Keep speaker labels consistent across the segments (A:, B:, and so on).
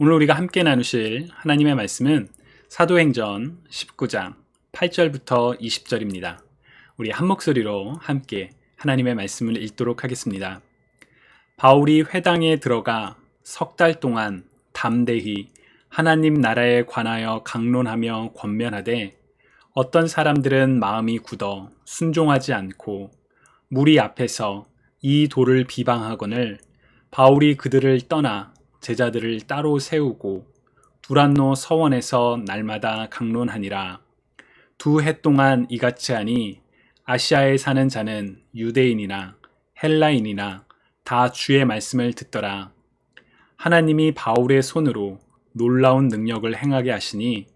A: 오늘 우리가 함께 나누실 하나님의 말씀은 사도행전 19장 8절부터 20절입니다. 우리 한 목소리로 함께 하나님의 말씀을 읽도록 하겠습니다. 바울이 회당에 들어가 석 달 동안 담대히 하나님 나라에 관하여 강론하며 권면하되 어떤 사람들은 마음이 굳어 순종하지 않고 무리 앞에서 이 도를 비방하거늘 바울이 그들을 떠나 제자들을 따로 세우고 두란노 서원에서 날마다 강론하니라. 2해 동안 이같이 하니 아시아에 사는 자는 유대인이나 헬라인이나 다 주의 말씀을 듣더라. 하나님이 바울의 손으로 놀라운 능력을 행하게 하시니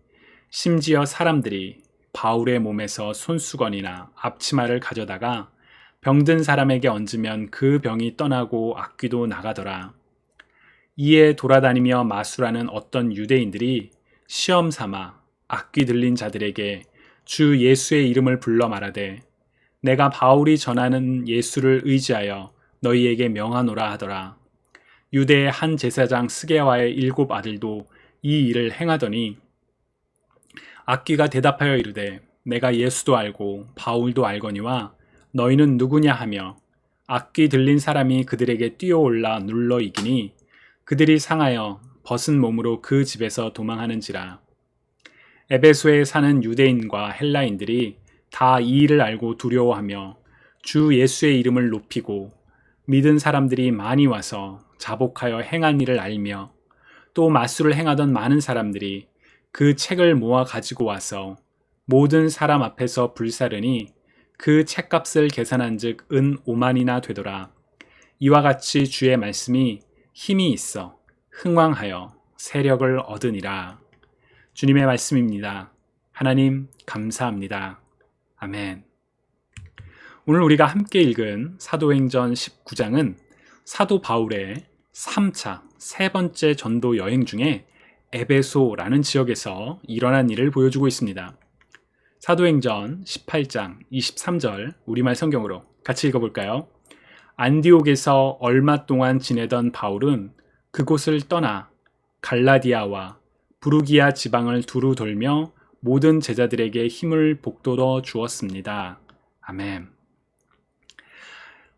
A: 심지어 사람들이 바울의 몸에서 손수건이나 앞치마를 가져다가 병든 사람에게 얹으면 그 병이 떠나고 악귀도 나가더라. 이에 돌아다니며 마술하는 어떤 유대인들이 시험 삼아 악귀 들린 자들에게 주 예수의 이름을 불러 말하되 내가 바울이 전하는 예수를 의지하여 너희에게 명하노라 하더라. 유대의 한 제사장 스게와의 7 아들도 이 일을 행하더니 악귀가 대답하여 이르되 내가 예수도 알고 바울도 알거니와 너희는 누구냐 하며 악귀 들린 사람이 그들에게 뛰어올라 눌러 이기니 그들이 상하여 벗은 몸으로 그 집에서 도망하는지라. 에베소에 사는 유대인과 헬라인들이 다 이 일을 알고 두려워하며 주 예수의 이름을 높이고 믿은 사람들이 많이 와서 자복하여 행한 일을 알며 또 마술을 행하던 많은 사람들이 그 책을 모아 가지고 와서 모든 사람 앞에서 불사르니 그 책값을 계산한 즉 은 5만이나 되더라. 이와 같이 주의 말씀이 힘이 있어 흥왕하여 세력을 얻으니라. 주님의 말씀입니다. 하나님 감사합니다. 아멘. 오늘 우리가 함께 읽은 사도행전 19장은 사도 바울의 3차 세 번째 전도 여행 중에 에베소라는 지역에서 일어난 일을 보여주고 있습니다. 사도행전 18장 23절 우리말 성경으로 같이 읽어볼까요? 안디옥에서 얼마 동안 지내던 바울은 그곳을 떠나 갈라디아와 부르기아 지방을 두루 돌며 모든 제자들에게 힘을 북돋워 주었습니다. 아멘.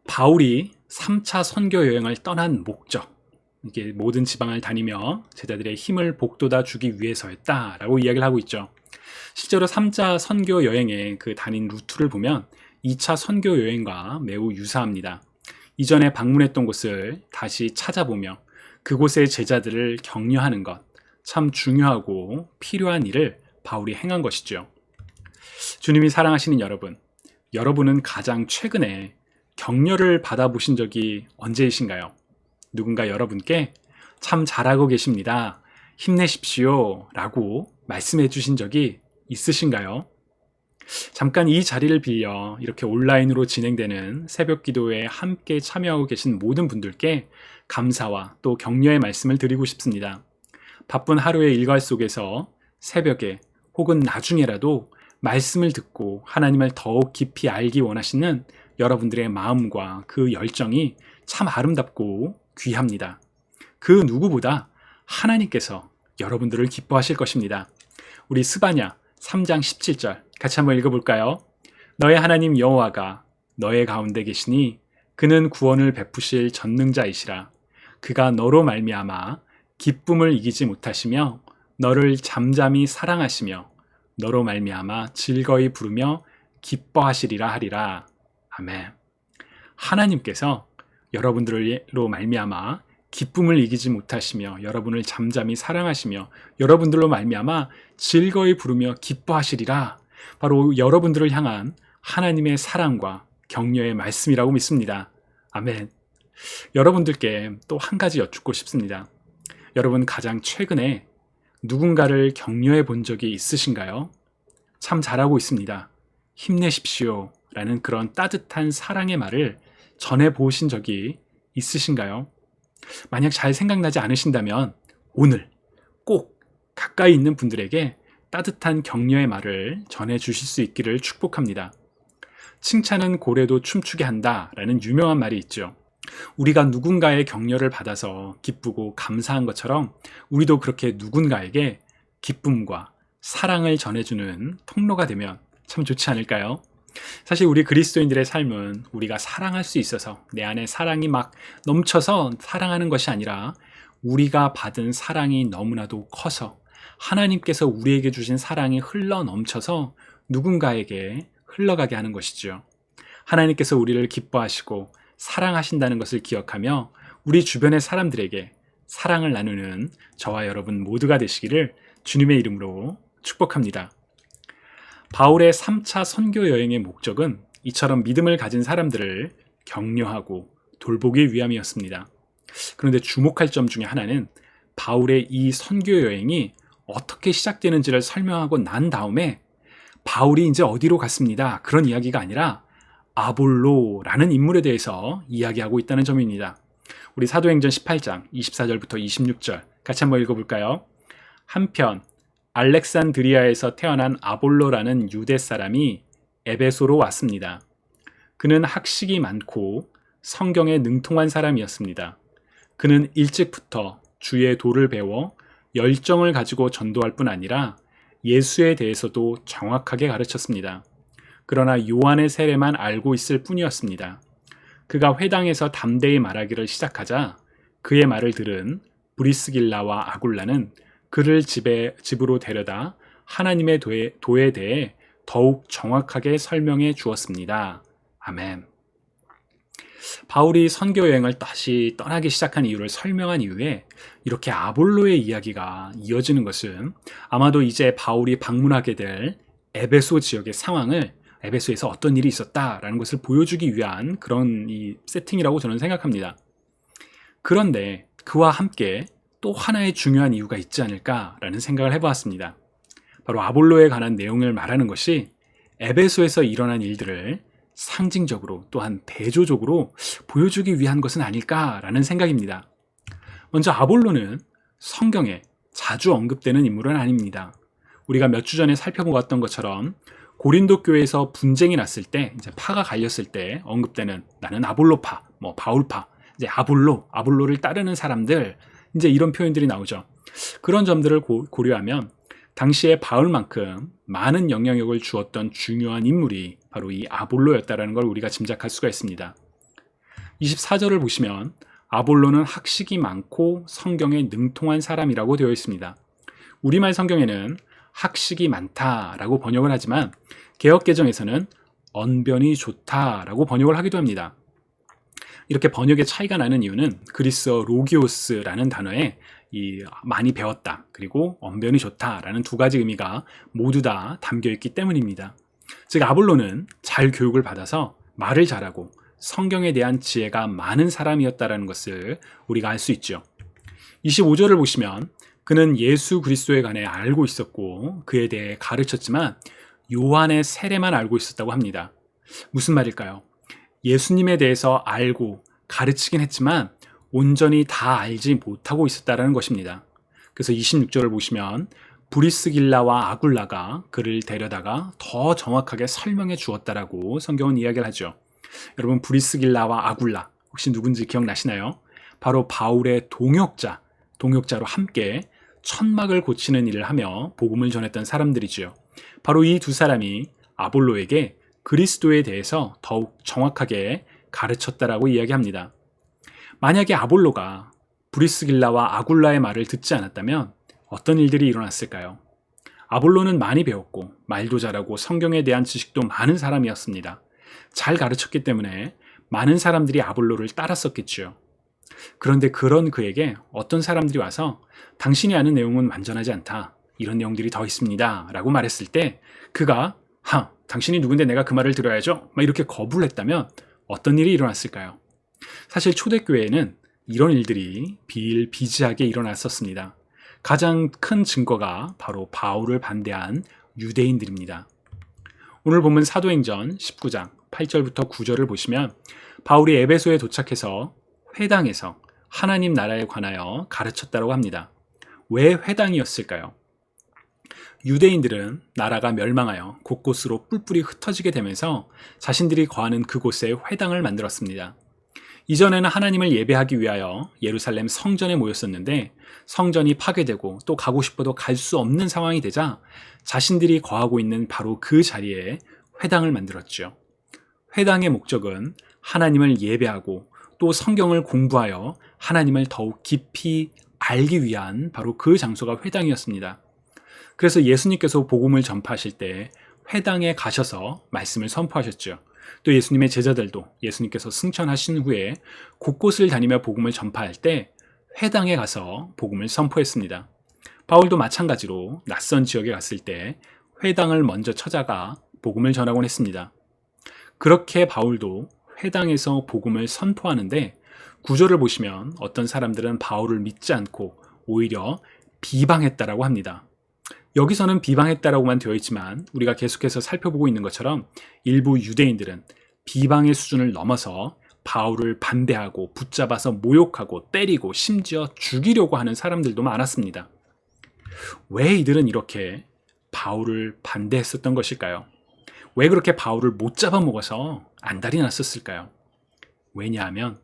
A: 바울이 3차 선교 여행을 떠난 목적, 이게 모든 지방을 다니며 제자들의 힘을 북돋아 주기 위해서였다라고 이야기를 하고 있죠. 실제로 3차 선교 여행의 그 다닌 루트를 보면 2차 선교 여행과 매우 유사합니다. 이전에 방문했던 곳을 다시 찾아보며 그곳의 제자들을 격려하는 것, 참 중요하고 필요한 일을 바울이 행한 것이죠. 주님이 사랑하시는 여러분, 여러분은 가장 최근에 격려를 받아보신 적이 언제이신가요? 누군가 여러분께 참 잘하고 계십니다. 힘내십시오 라고 말씀해 주신 적이 있으신가요? 잠깐 이 자리를 빌려 이렇게 온라인으로 진행되는 새벽 기도에 함께 참여하고 계신 모든 분들께 감사와 또 격려의 말씀을 드리고 싶습니다. 바쁜 하루의 일과 속에서 새벽에 혹은 나중에라도 말씀을 듣고 하나님을 더욱 깊이 알기 원하시는 여러분들의 마음과 그 열정이 참 아름답고 귀합니다. 그 누구보다 하나님께서 여러분들을 기뻐하실 것입니다. 우리 스바냐 3장 17절 같이 한번 읽어볼까요? 너의 하나님 여호와가 너의 가운데 계시니 그는 구원을 베푸실 전능자이시라. 그가 너로 말미암아 기쁨을 이기지 못하시며 너를 잠잠히 사랑하시며 너로 말미암아 즐거이 부르며 기뻐하시리라 하리라. 아멘. 하나님께서 여러분들로 말미암아 기쁨을 이기지 못하시며 여러분을 잠잠히 사랑하시며 여러분들로 말미암아 즐거이 부르며 기뻐하시리라. 바로 여러분들을 향한 하나님의 사랑과 격려의 말씀이라고 믿습니다. 아멘. 여러분들께 또 한 가지 여쭙고 싶습니다. 여러분 가장 최근에 누군가를 격려해 본 적이 있으신가요? 참 잘하고 있습니다. 힘내십시오 라는 그런 따뜻한 사랑의 말을 전해 보신 적이 있으신가요? 만약 잘 생각나지 않으신다면 오늘 꼭 가까이 있는 분들에게 따뜻한 격려의 말을 전해 주실 수 있기를 축복합니다. 칭찬은 고래도 춤추게 한다 라는 유명한 말이 있죠. 우리가 누군가의 격려를 받아서 기쁘고 감사한 것처럼 우리도 그렇게 누군가에게 기쁨과 사랑을 전해주는 통로가 되면 참 좋지 않을까요? 사실 우리 그리스도인들의 삶은 우리가 사랑할 수 있어서 내 안에 사랑이 막 넘쳐서 사랑하는 것이 아니라 우리가 받은 사랑이 너무나도 커서 하나님께서 우리에게 주신 사랑이 흘러 넘쳐서 누군가에게 흘러가게 하는 것이죠. 하나님께서 우리를 기뻐하시고 사랑하신다는 것을 기억하며 우리 주변의 사람들에게 사랑을 나누는 저와 여러분 모두가 되시기를 주님의 이름으로 축복합니다. 바울의 3차 선교 여행의 목적은 이처럼 믿음을 가진 사람들을 격려하고 돌보기 위함이었습니다. 그런데 주목할 점 중에 하나는 바울의 이 선교 여행이 어떻게 시작되는지를 설명하고 난 다음에 바울이 이제 어디로 갔습니다. 그런 이야기가 아니라 아볼로라는 인물에 대해서 이야기하고 있다는 점입니다. 우리 사도행전 18장 24절부터 26절 같이 한번 읽어볼까요? 한편 알렉산드리아에서 태어난 아볼로라는 유대 사람이 에베소로 왔습니다. 그는 학식이 많고 성경에 능통한 사람이었습니다. 그는 일찍부터 주의 도를 배워 열정을 가지고 전도할 뿐 아니라 예수에 대해서도 정확하게 가르쳤습니다. 그러나 요한의 세례만 알고 있을 뿐이었습니다. 그가 회당에서 담대히 말하기를 시작하자 그의 말을 들은 브리스길라와 아굴라는 그를 집으로 데려다 하나님의 도에 대해 더욱 정확하게 설명해 주었습니다. 아멘. 바울이 선교 여행을 다시 떠나기 시작한 이유를 설명한 이후에 이렇게 아볼로의 이야기가 이어지는 것은 아마도 이제 바울이 방문하게 될 에베소 지역의 상황을 에베소에서 어떤 일이 있었다라는 것을 보여주기 위한 그런 이 세팅이라고 저는 생각합니다. 그런데 그와 함께 또 하나의 중요한 이유가 있지 않을까라는 생각을 해보았습니다. 바로 아볼로에 관한 내용을 말하는 것이 에베소에서 일어난 일들을 상징적으로 또한 대조적으로 보여주기 위한 것은 아닐까라는 생각입니다. 먼저 아볼로는 성경에 자주 언급되는 인물은 아닙니다. 우리가 몇 주 전에 살펴보았던 것처럼 고린도 교회에서 분쟁이 났을 때, 이제 파가 갈렸을 때 언급되는 나는 아볼로파, 바울파, 이제 아볼로를 따르는 사람들, 이제 이런 표현들이 나오죠. 그런 점들을 고려하면 당시에 바울만큼 많은 영향력을 주었던 중요한 인물이 바로 이 아볼로였다는 걸 우리가 짐작할 수가 있습니다. 24절을 보시면 아볼로는 학식이 많고 성경에 능통한 사람이라고 되어 있습니다. 우리말 성경에는 학식이 많다라고 번역을 하지만 개역개정에서는 언변이 좋다라고 번역을 하기도 합니다. 이렇게 번역의 차이가 나는 이유는 그리스어 로기오스라는 단어에 이 많이 배웠다 그리고 언변이 좋다라는 두 가지 의미가 모두 다 담겨 있기 때문입니다. 즉 아볼로는 잘 교육을 받아서 말을 잘하고 성경에 대한 지혜가 많은 사람이었다는 것을 우리가 알 수 있죠. 25절을 보시면 그는 예수 그리스도에 관해 알고 있었고 그에 대해 가르쳤지만 요한의 세례만 알고 있었다고 합니다. 무슨 말일까요? 예수님에 대해서 알고 가르치긴 했지만 온전히 다 알지 못하고 있었다는 것입니다. 그래서 26절을 보시면 브리스길라와 아굴라가 그를 데려다가 더 정확하게 설명해 주었다라고 성경은 이야기를 하죠. 여러분 브리스길라와 아굴라 혹시 누군지 기억나시나요? 바로 바울의 동역자로 함께 천막을 고치는 일을 하며 복음을 전했던 사람들이지요. 바로 이 두 사람이 아볼로에게 그리스도에 대해서 더욱 정확하게 가르쳤다라고 이야기합니다. 만약에 아볼로가 브리스길라와 아굴라의 말을 듣지 않았다면 어떤 일들이 일어났을까요? 아볼로는 많이 배웠고 말도 잘하고 성경에 대한 지식도 많은 사람이었습니다. 잘 가르쳤기 때문에 많은 사람들이 아볼로를 따랐었겠지요. 그런데 그런 그에게 어떤 사람들이 와서 당신이 아는 내용은 완전하지 않다. 이런 내용들이 더 있습니다. 라고 말했을 때 그가 당신이 누군데 내가 그 말을 들어야죠? 이렇게 거부를 했다면 어떤 일이 일어났을까요? 사실 초대교회에는 이런 일들이 비일비재하게 일어났었습니다. 가장 큰 증거가 바로 바울을 반대한 유대인들입니다. 오늘 본문 사도행전 19장 8절부터 9절을 보시면 바울이 에베소에 도착해서 회당에서 하나님 나라에 관하여 가르쳤다고 합니다. 왜 회당이었을까요? 유대인들은 나라가 멸망하여 곳곳으로 뿔뿔이 흩어지게 되면서 자신들이 거하는 그곳에 회당을 만들었습니다. 이전에는 하나님을 예배하기 위하여 예루살렘 성전에 모였었는데 성전이 파괴되고 또 가고 싶어도 갈 수 없는 상황이 되자 자신들이 거하고 있는 바로 그 자리에 회당을 만들었죠. 회당의 목적은 하나님을 예배하고 또 성경을 공부하여 하나님을 더욱 깊이 알기 위한 바로 그 장소가 회당이었습니다. 그래서 예수님께서 복음을 전파하실 때 회당에 가셔서 말씀을 선포하셨죠. 또 예수님의 제자들도 예수님께서 승천하신 후에 곳곳을 다니며 복음을 전파할 때 회당에 가서 복음을 선포했습니다. 바울도 마찬가지로 낯선 지역에 갔을 때 회당을 먼저 찾아가 복음을 전하곤 했습니다. 그렇게 바울도 회당에서 복음을 선포하는데 구절을 보시면 어떤 사람들은 바울을 믿지 않고 오히려 비방했다라고 합니다. 여기서는 비방했다라고만 되어 있지만 우리가 계속해서 살펴보고 있는 것처럼 일부 유대인들은 비방의 수준을 넘어서 바울을 반대하고 붙잡아서 모욕하고 때리고 심지어 죽이려고 하는 사람들도 많았습니다. 왜 이들은 이렇게 바울을 반대했었던 것일까요? 왜 그렇게 바울을 못 잡아먹어서 안달이 났었을까요? 왜냐하면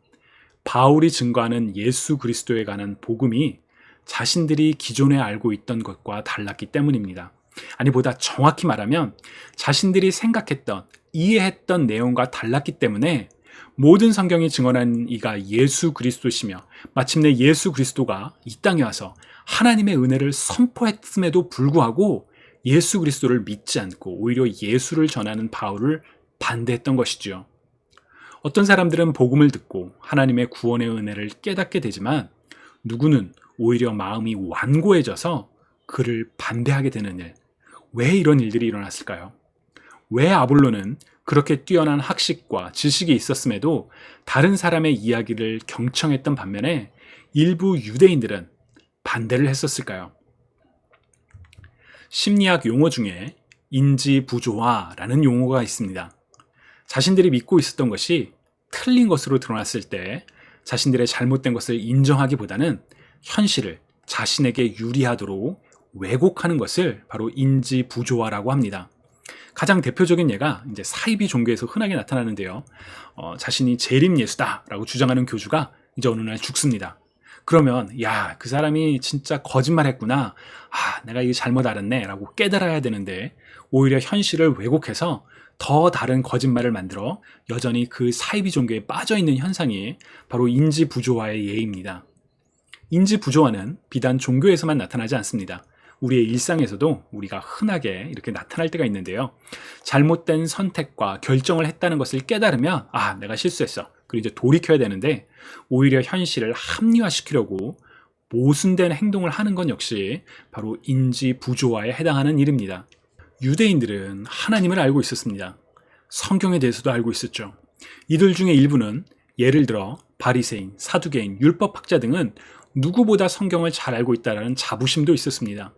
A: 바울이 증거하는 예수 그리스도에 관한 복음이 자신들이 기존에 알고 있던 것과 달랐기 때문입니다. 아니 보다 정확히 말하면 자신들이 생각했던, 이해했던 내용과 달랐기 때문에 모든 성경이 증언한 이가 예수 그리스도시며 마침내 예수 그리스도가 이 땅에 와서 하나님의 은혜를 선포했음에도 불구하고 예수 그리스도를 믿지 않고 오히려 예수를 전하는 바울을 반대했던 것이지요. 어떤 사람들은 복음을 듣고 하나님의 구원의 은혜를 깨닫게 되지만 누구는 오히려 마음이 완고해져서 그를 반대하게 되는 일. 왜 이런 일들이 일어났을까요? 왜 아볼로는 그렇게 뛰어난 학식과 지식이 있었음에도 다른 사람의 이야기를 경청했던 반면에 일부 유대인들은 반대를 했었을까요? 심리학 용어 중에 인지부조화라는 용어가 있습니다. 자신들이 믿고 있었던 것이 틀린 것으로 드러났을 때 자신들의 잘못된 것을 인정하기보다는 현실을 자신에게 유리하도록 왜곡하는 것을 바로 인지부조화라고 합니다. 가장 대표적인 예가 이제 사이비 종교에서 흔하게 나타나는데요. 자신이 재림 예수다라고 주장하는 교주가 이제 어느 날 죽습니다. 그러면 야, 그 사람이 진짜 거짓말했구나. 내가 이게 잘못 알았네라고 깨달아야 되는데 오히려 현실을 왜곡해서 더 다른 거짓말을 만들어 여전히 그 사이비 종교에 빠져 있는 현상이 바로 인지부조화의 예입니다. 인지부조화는 비단 종교에서만 나타나지 않습니다. 우리의 일상에서도 우리가 흔하게 이렇게 나타날 때가 있는데요. 잘못된 선택과 결정을 했다는 것을 깨달으면 내가 실수했어. 그리고 이제 돌이켜야 되는데 오히려 현실을 합리화시키려고 모순된 행동을 하는 건 역시 바로 인지부조화에 해당하는 일입니다. 유대인들은 하나님을 알고 있었습니다. 성경에 대해서도 알고 있었죠. 이들 중에 일부는 예를 들어 바리새인, 사두개인, 율법학자 등은 누구보다 성경을 잘 알고 있다는 자부심도 있었습니다.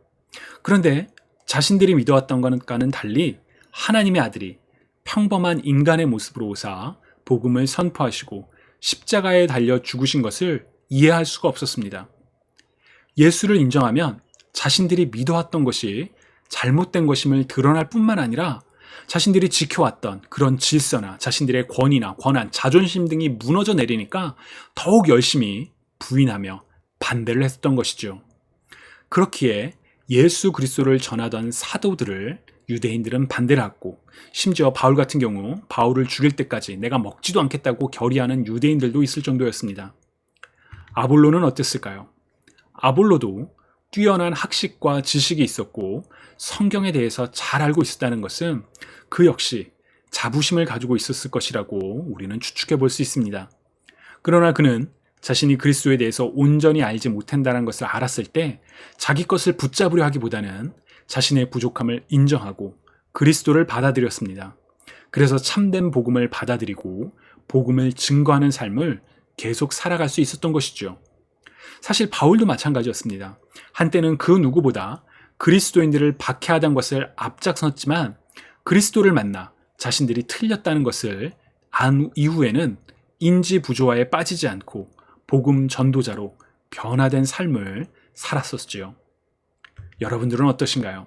A: 그런데 자신들이 믿어왔던 것과는 달리 하나님의 아들이 평범한 인간의 모습으로 오사 복음을 선포하시고 십자가에 달려 죽으신 것을 이해할 수가 없었습니다. 예수를 인정하면 자신들이 믿어왔던 것이 잘못된 것임을 드러날 뿐만 아니라 자신들이 지켜왔던 그런 질서나 자신들의 권위나 권한, 자존심 등이 무너져 내리니까 더욱 열심히 부인하며 반대를 했던 것이죠. 그렇기에 예수 그리스도를 전하던 사도들을 유대인들은 반대를 했고 심지어 바울 같은 경우 바울을 죽일 때까지 내가 먹지도 않겠다고 결의하는 유대인들도 있을 정도였습니다. 아볼로는 어땠을까요? 아볼로도 뛰어난 학식과 지식이 있었고 성경에 대해서 잘 알고 있었다는 것은 그 역시 자부심을 가지고 있었을 것이라고 우리는 추측해 볼 수 있습니다. 그러나 그는 자신이 그리스도에 대해서 온전히 알지 못한다는 것을 알았을 때 자기 것을 붙잡으려 하기보다는 자신의 부족함을 인정하고 그리스도를 받아들였습니다. 그래서 참된 복음을 받아들이고 복음을 증거하는 삶을 계속 살아갈 수 있었던 것이죠. 사실 바울도 마찬가지였습니다. 한때는 그 누구보다 그리스도인들을 박해하던 것을 앞장섰지만 그리스도를 만나 자신들이 틀렸다는 것을 안 이후에는 인지부조화에 빠지지 않고 복음 전도자로 변화된 삶을 살았었지요. 여러분들은 어떠신가요?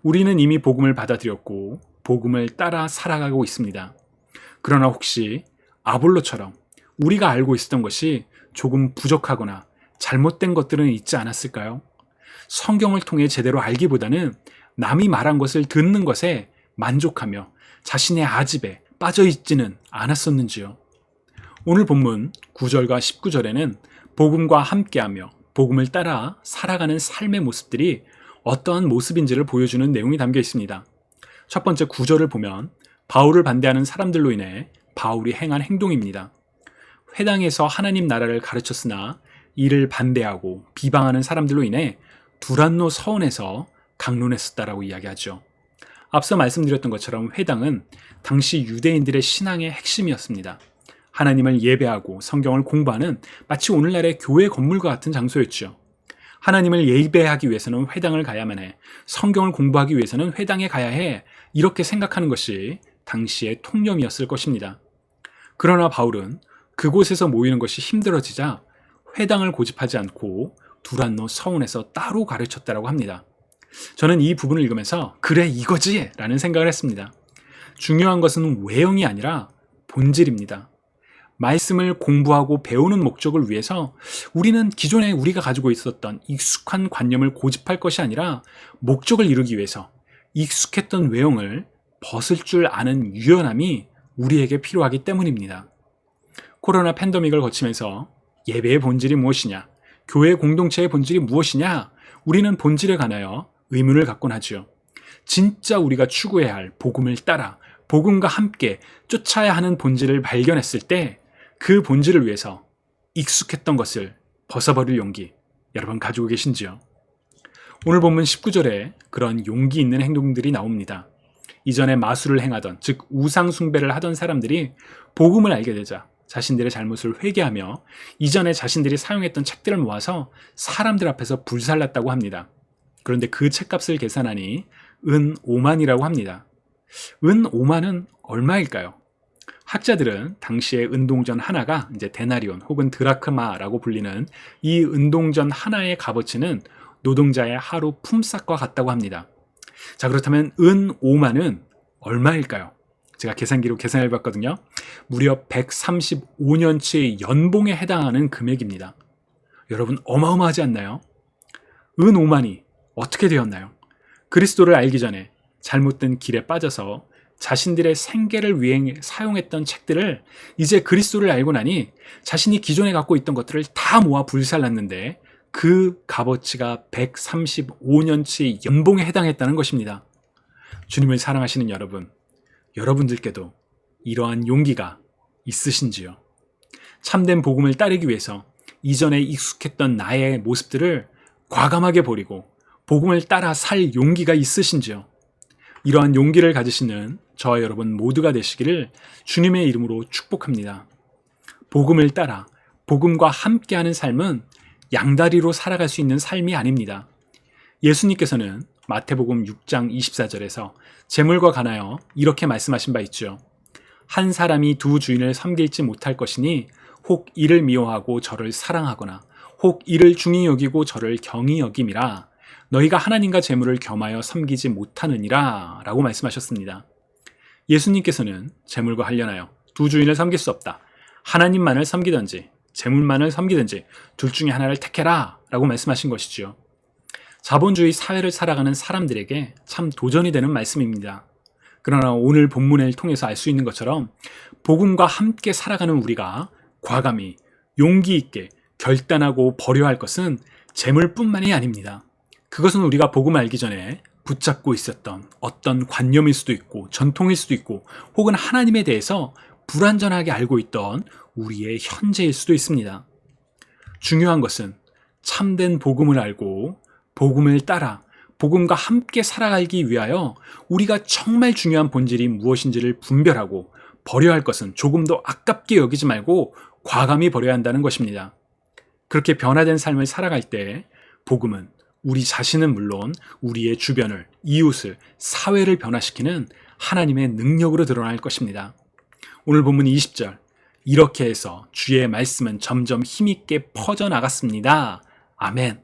A: 우리는 이미 복음을 받아들였고 복음을 따라 살아가고 있습니다. 그러나 혹시 아볼로처럼 우리가 알고 있었던 것이 조금 부족하거나 잘못된 것들은 있지 않았을까요? 성경을 통해 제대로 알기보다는 남이 말한 것을 듣는 것에 만족하며 자신의 아집에 빠져 있지는 않았었는지요? 오늘 본문 9절과 19절에는 복음과 함께하며 복음을 따라 살아가는 삶의 모습들이 어떠한 모습인지를 보여주는 내용이 담겨 있습니다. 첫 번째 9절을 보면 바울을 반대하는 사람들로 인해 바울이 행한 행동입니다. 회당에서 하나님 나라를 가르쳤으나 이를 반대하고 비방하는 사람들로 인해 두란노 서원에서 강론했었다라고 이야기하죠. 앞서 말씀드렸던 것처럼 회당은 당시 유대인들의 신앙의 핵심이었습니다. 하나님을 예배하고 성경을 공부하는 마치 오늘날의 교회 건물과 같은 장소였죠. 하나님을 예배하기 위해서는 회당을 가야만 해. 성경을 공부하기 위해서는 회당에 가야 해. 이렇게 생각하는 것이 당시의 통념이었을 것입니다. 그러나 바울은 그곳에서 모이는 것이 힘들어지자 회당을 고집하지 않고 두란노 서원에서 따로 가르쳤다고 합니다. 저는 이 부분을 읽으면서 그래 이거지! 라는 생각을 했습니다. 중요한 것은 외형이 아니라 본질입니다. 말씀을 공부하고 배우는 목적을 위해서 우리는 기존에 우리가 가지고 있었던 익숙한 관념을 고집할 것이 아니라 목적을 이루기 위해서 익숙했던 외형을 벗을 줄 아는 유연함이 우리에게 필요하기 때문입니다. 코로나 팬데믹을 거치면서 예배의 본질이 무엇이냐, 교회 공동체의 본질이 무엇이냐, 우리는 본질에 관하여 의문을 갖곤 하죠. 진짜 우리가 추구해야 할 복음을 따라 복음과 함께 쫓아야 하는 본질을 발견했을 때 그 본질을 위해서 익숙했던 것을 벗어버릴 용기, 여러분 가지고 계신지요? 오늘 본문 19절에 그런 용기 있는 행동들이 나옵니다. 이전에 마술을 행하던, 즉 우상 숭배를 하던 사람들이 복음을 알게 되자 자신들의 잘못을 회개하며 이전에 자신들이 사용했던 책들을 모아서 사람들 앞에서 불살랐다고 합니다. 그런데 그 책값을 계산하니 은 5만이라고 합니다. 은 5만은 얼마일까요? 학자들은 당시의 은동전 하나가 이제 데나리온 혹은 드라크마라고 불리는 이 은동전 하나의 값어치는 노동자의 하루 품삯과 같다고 합니다. 자, 그렇다면 은 5만은 얼마일까요? 제가 계산기로 계산해 봤거든요. 무려 135년치의 연봉에 해당하는 금액입니다. 여러분 어마어마하지 않나요? 은 5만이 어떻게 되었나요? 그리스도를 알기 전에 잘못된 길에 빠져서 자신들의 생계를 위해 사용했던 책들을 이제 그리스도를 알고 나니 자신이 기존에 갖고 있던 것들을 다 모아 불살랐는데 그 값어치가 135년치 연봉에 해당했다는 것입니다. 주님을 사랑하시는 여러분, 여러분들께도 이러한 용기가 있으신지요? 참된 복음을 따르기 위해서 이전에 익숙했던 나의 모습들을 과감하게 버리고 복음을 따라 살 용기가 있으신지요? 이러한 용기를 가지시는 저와 여러분 모두가 되시기를 주님의 이름으로 축복합니다. 복음을 따라 복음과 함께하는 삶은 양다리로 살아갈 수 있는 삶이 아닙니다. 예수님께서는 마태복음 6장 24절에서 재물과 관하여 이렇게 말씀하신 바 있죠. 한 사람이 두 주인을 섬길지 못할 것이니 혹 이를 미워하고 저를 사랑하거나 혹 이를 중히 여기고 저를 경히 여김이라. 너희가 하나님과 재물을 겸하여 섬기지 못하느니라 라고 말씀하셨습니다. 예수님께서는 재물과 관련하여 두 주인을 섬길 수 없다. 하나님만을 섬기든지 재물만을 섬기든지 둘 중에 하나를 택해라 라고 말씀하신 것이지요. 자본주의 사회를 살아가는 사람들에게 참 도전이 되는 말씀입니다. 그러나 오늘 본문을 통해서 알 수 있는 것처럼 복음과 함께 살아가는 우리가 과감히 용기 있게 결단하고 버려야 할 것은 재물뿐만이 아닙니다. 그것은 우리가 복음을 알기 전에 붙잡고 있었던 어떤 관념일 수도 있고 전통일 수도 있고 혹은 하나님에 대해서 불완전하게 알고 있던 우리의 현재일 수도 있습니다. 중요한 것은 참된 복음을 알고 복음을 따라 복음과 함께 살아가기 위하여 우리가 정말 중요한 본질이 무엇인지를 분별하고 버려야 할 것은 조금 더 아깝게 여기지 말고 과감히 버려야 한다는 것입니다. 그렇게 변화된 삶을 살아갈 때 복음은 우리 자신은 물론 우리의 주변을, 이웃을, 사회를 변화시키는 하나님의 능력으로 드러날 것입니다. 오늘 본문 20절, 이렇게 해서 주의 말씀은 점점 힘있게 퍼져나갔습니다. 아멘.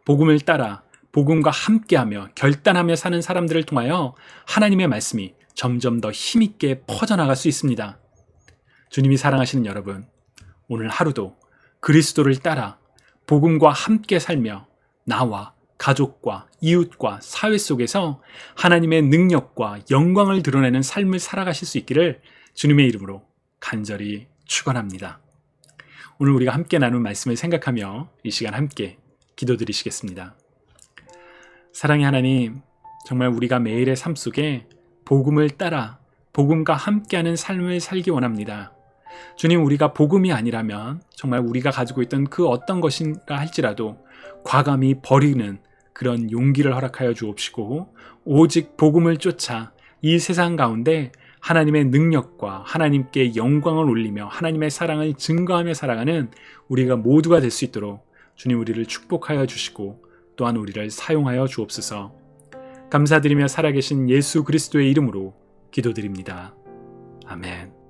A: 복음을 따라 복음과 함께하며 결단하며 사는 사람들을 통하여 하나님의 말씀이 점점 더 힘있게 퍼져나갈 수 있습니다. 주님이 사랑하시는 여러분, 오늘 하루도 그리스도를 따라 복음과 함께 살며 나와 가족과 이웃과 사회 속에서 하나님의 능력과 영광을 드러내는 삶을 살아가실 수 있기를 주님의 이름으로 간절히 축원합니다. 오늘 우리가 함께 나눈 말씀을 생각하며 이 시간 함께 기도드리시겠습니다. 사랑의 하나님, 정말 우리가 매일의 삶 속에 복음을 따라 복음과 함께하는 삶을 살기 원합니다. 주님, 우리가 복음이 아니라면 정말 우리가 가지고 있던 그 어떤 것인가 할지라도 과감히 버리는 그런 용기를 허락하여 주옵시고, 오직 복음을 쫓아 이 세상 가운데 하나님의 능력과 하나님께 영광을 올리며 하나님의 사랑을 증거하며 살아가는 우리가 모두가 될 수 있도록 주님 우리를 축복하여 주시고 또한 우리를 사용하여 주옵소서. 감사드리며 살아계신 예수 그리스도의 이름으로 기도드립니다. 아멘.